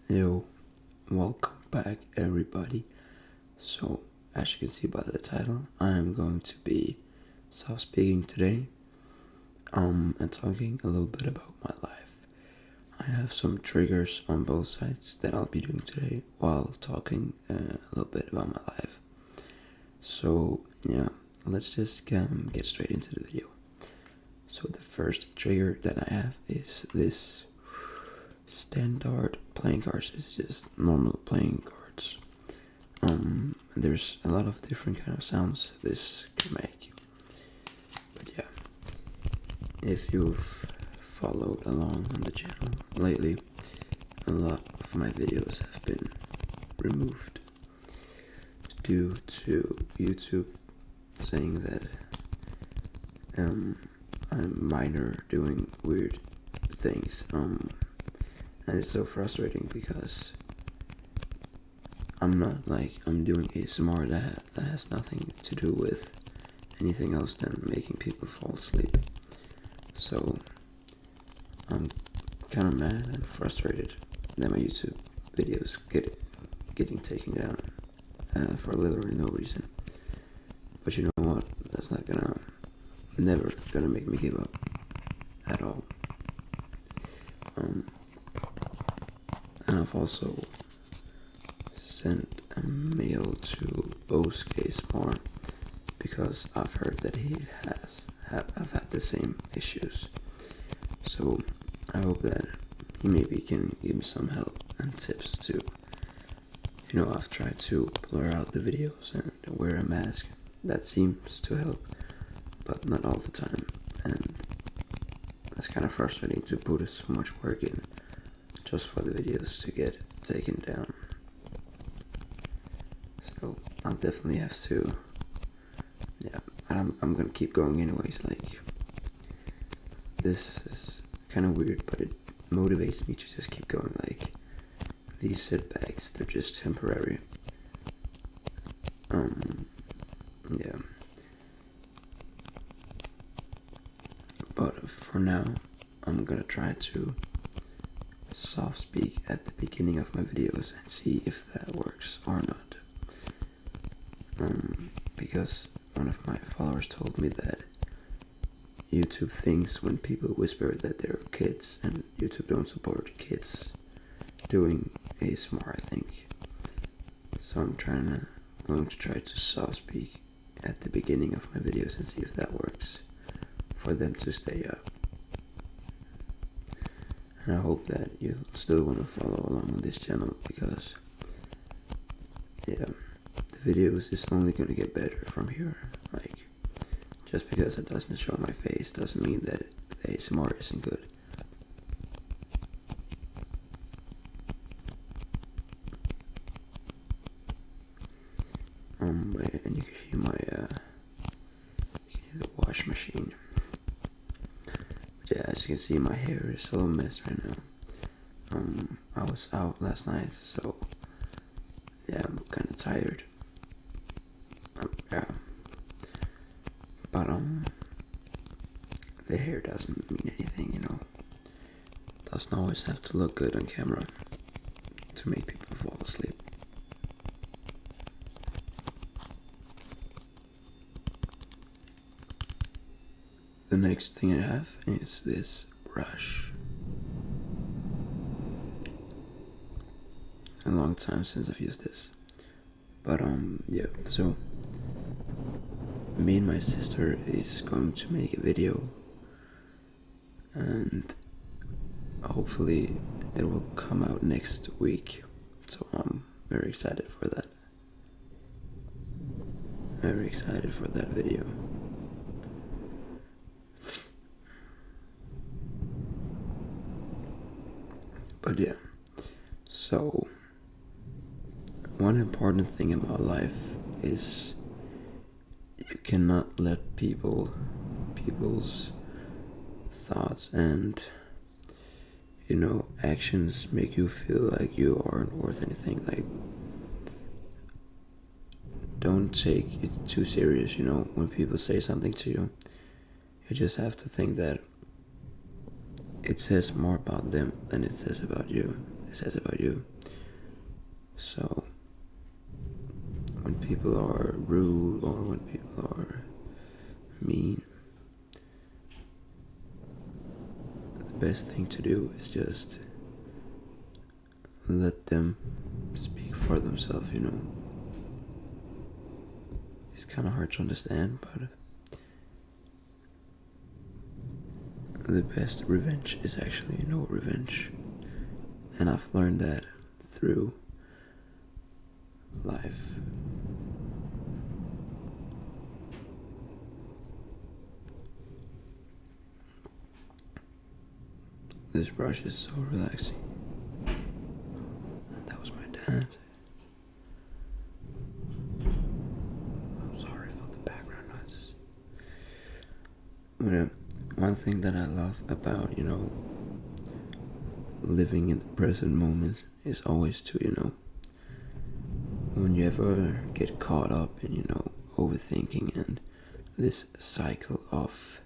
Yo, welcome back everybody. So, as you can see by the title, I am going to be soft speaking today, and talking a little bit about my life. I have some triggers on both sides that I'll be doing today while talking a little bit about my life. So, yeah, let's just get straight into the video. So the first trigger that I have is this standard playing cards. It's just normal playing cards. There's a lot of different kind of sounds this can make. But yeah, if you've followed along on the channel lately, a lot of my videos have been removed due to YouTube saying that I'm minor doing weird things. And it's so frustrating because I'm not like I'm doing ASMR that has nothing to do with anything else than making people fall asleep. So I'm kind of mad and frustrated that my YouTube videos getting taken down for literally no reason. But you know what? That's never gonna make me give up at all. And I've also sent a mail to whispersebasmr because I've heard that I've had the same issues. So I hope that he maybe can give me some help and tips too. You know, I've tried to blur out the videos and wear a mask. That seems to help, but not all the time. And that's kind of frustrating to put so much work in just for the videos to get taken down. So I'll definitely have to, yeah, and I'm gonna keep going anyways. Like, this is kind of weird, but it motivates me to just keep going. Like, these setbacks, they're just temporary. Yeah. But for now, I'm gonna try to soft speak at the beginning of my videos and see if that works or not. Because one of my followers told me that YouTube thinks when people whisper that they're kids, and YouTube don't support kids doing ASMR, I think. So I'm going to try to soft speak at the beginning of my videos and see if that works for them to stay up. And I hope that you still want to follow along on this channel, because yeah, the videos is only going to get better from here. Like, just because it doesn't show my face doesn't mean that the ASMR isn't good. And you can hear the wash machine. But yeah, as you can see, my hair is a little mess right now. I was out last night, so yeah, I'm kind of tired. Yeah, but the hair doesn't mean anything, you know. Doesn't always have to look good on camera to make people fall asleep. The next thing I have is this brush. A long time since I've used this. But yeah, so me and my sister is going to make a video, and hopefully it will come out next week. So I'm very excited for that. Very excited for that video. But yeah, so one important thing about life is you cannot let people's thoughts and, you know, actions make you feel like you aren't worth anything. Like, don't take it too serious, you know. When people say something to you, you just have to think that it says more about them than it says about you. So when people are rude or when people are mean, the best thing to do is just let them speak for themselves, you know. It's kind of hard to understand, but the best revenge is actually no revenge. And I've learned that through life. This brush is so relaxing. That was my dad. I'm sorry for the background noises. One thing that I love about, living in the present moment is always to, when you ever get caught up in, overthinking and this cycle of,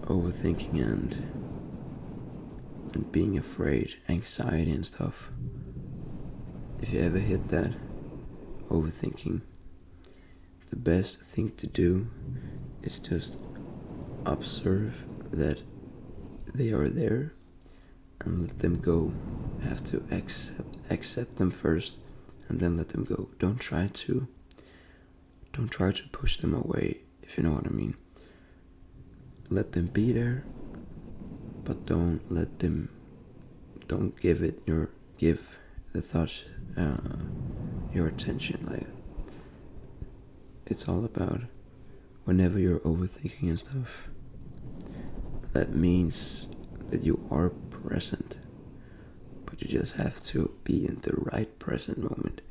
overthinking and being afraid, anxiety and stuff. If you ever hit that overthinking, the best thing to do is just observe that they are there and let them go. You have to accept them first and then let them go. Don't try to push them away, if you know what I mean. Let them be there, but don't give the thoughts your attention. Like, it's all about whenever you're overthinking and stuff, that means that you are present, but you just have to be in the right present moment.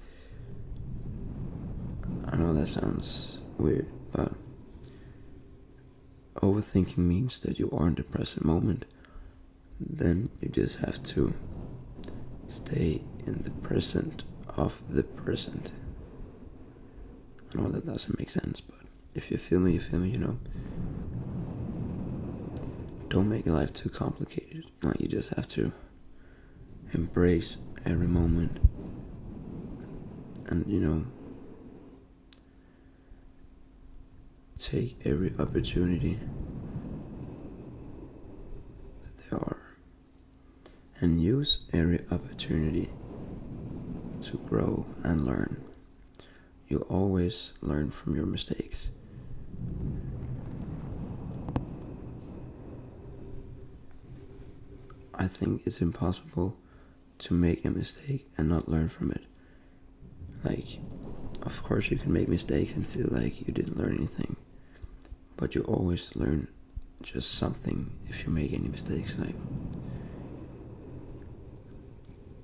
I know that sounds weird, but overthinking means that you are in the present moment. Then you just have to stay in the present of the present. I know that doesn't make sense, but if you feel me, you know. Don't make life too complicated. Like, you just have to embrace every moment and, take every opportunity that there are and use every opportunity to grow and learn. You always learn from your mistakes. I think it's impossible to make a mistake and not learn from it. Like, of course you can make mistakes and feel like you didn't learn anything, but you always learn just something if you make any mistakes. Like,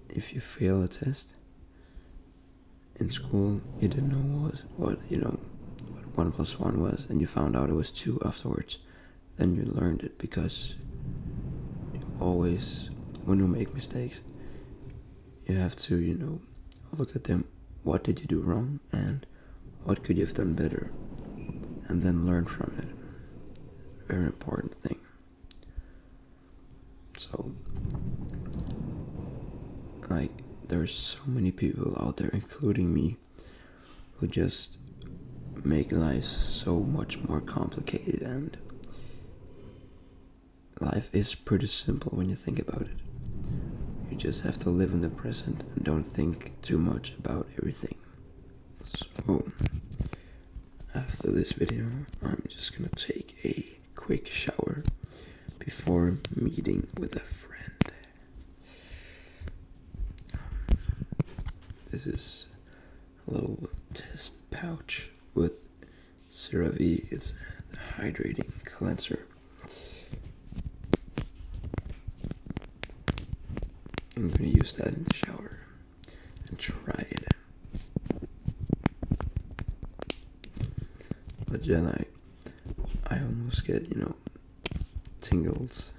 if you fail a test in school, you didn't know what 1 plus 1 was, and you found out it was 2 afterwards, then you learned it, because always, when you make mistakes, you have to, look at them. What did you do wrong, and what could you have done better, and then learn from it. Very important thing. So, like, there's so many people out there, including me, who just make life so much more complicated, and life is pretty simple when you think about it. You just have to live in the present and don't think too much about everything. So, after this video, I'm just gonna take a quick shower before meeting with a friend. This is a little test pouch with CeraVe. It's a hydrating cleanser. I'm gonna use that in the shower and try it. But yeah, I almost get, tingles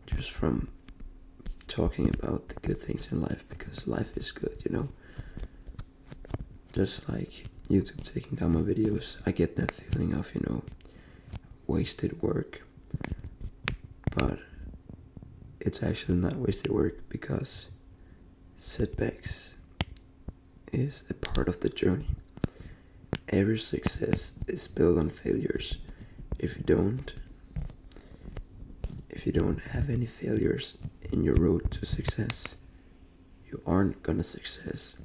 just from talking about the good things in life, because life is good, Just like YouTube taking down my videos, I get that feeling of, wasted work. But it's actually not wasted work, because Setbacks is a part of the journey. Every success is built on failures. If you don't have any failures in your road to success, you aren't gonna success.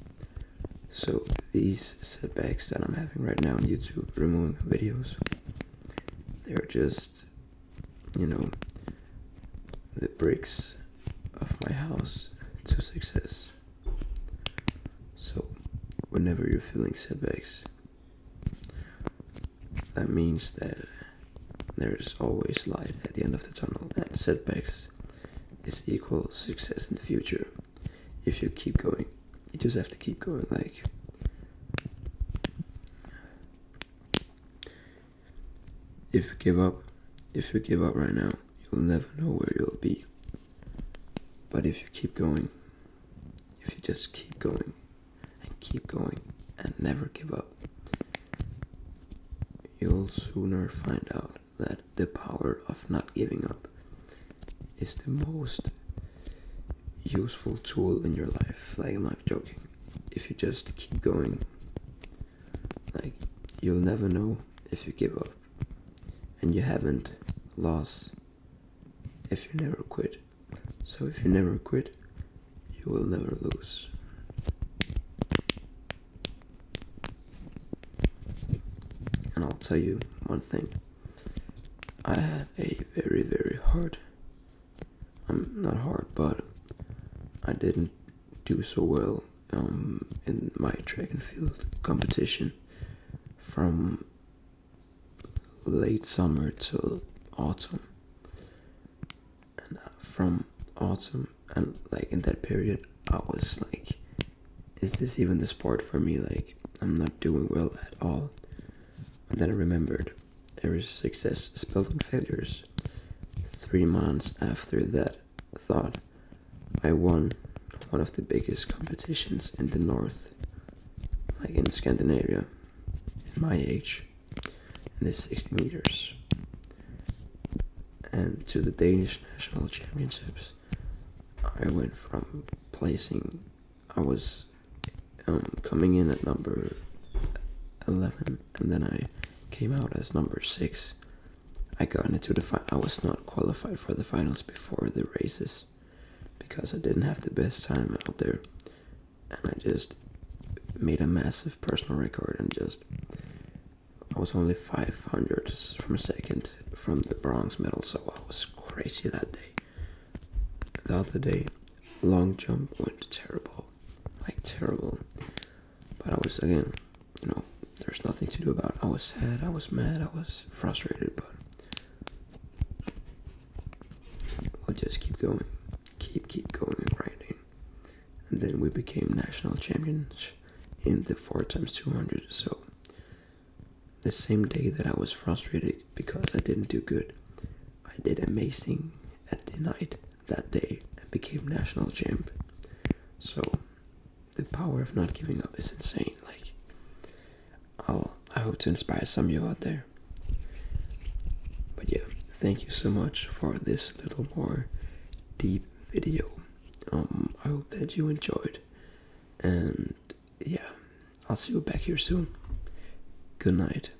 So these setbacks that I'm having right now on YouTube, removing videos, they're just, the bricks of my house to success. So whenever you're feeling setbacks, that means that there's always light at the end of the tunnel, and setbacks is equal success in the future. If you keep going, you just have to keep going. Like, if you give up right now, you'll never know where you'll be. But if you keep going, if you just keep going and never give up, you'll sooner find out that the power of not giving up is the most useful tool in your life. Like, I'm not joking. If you just keep going, like, you'll never know if you give up. And you haven't lost if you never quit. So if you never quit, you will never lose. And I'll tell you one thing. I had a very, very hard, not hard, but I didn't do so well in my track and field competition from late summer till autumn. And from autumn, and like in that period, I was like, is this even the sport for me? Like, I'm not doing well at all. And then I remembered, every success is built on failures. 3 months after that thought, I won one of the biggest competitions in the north, like in Scandinavia, in my age, and it's 60 meters. And to the Danish national championships, I went from placing, I was coming in at number 11, and then I came out as number 6. I got into I was not qualified for the finals before the races because I didn't have the best time out there, and I just made a massive personal record, and I was only 500 from second from the bronze medal, so I was crazy that day. The other day, long jump went terrible, but I was, again, there's nothing to do about it. I was sad, I was mad, I was frustrated, but I'll just keep going, keep going and grinding. And then we became national champions in the 4x200. So the same day that I was frustrated because I didn't do good, I did amazing at the night that day and became national champ. So the power of not giving up is insane. Like, I hope to inspire some of you out there. But yeah, thank you so much for this little more deep video. I hope that you enjoyed, and yeah, I'll see you back here soon. Good night.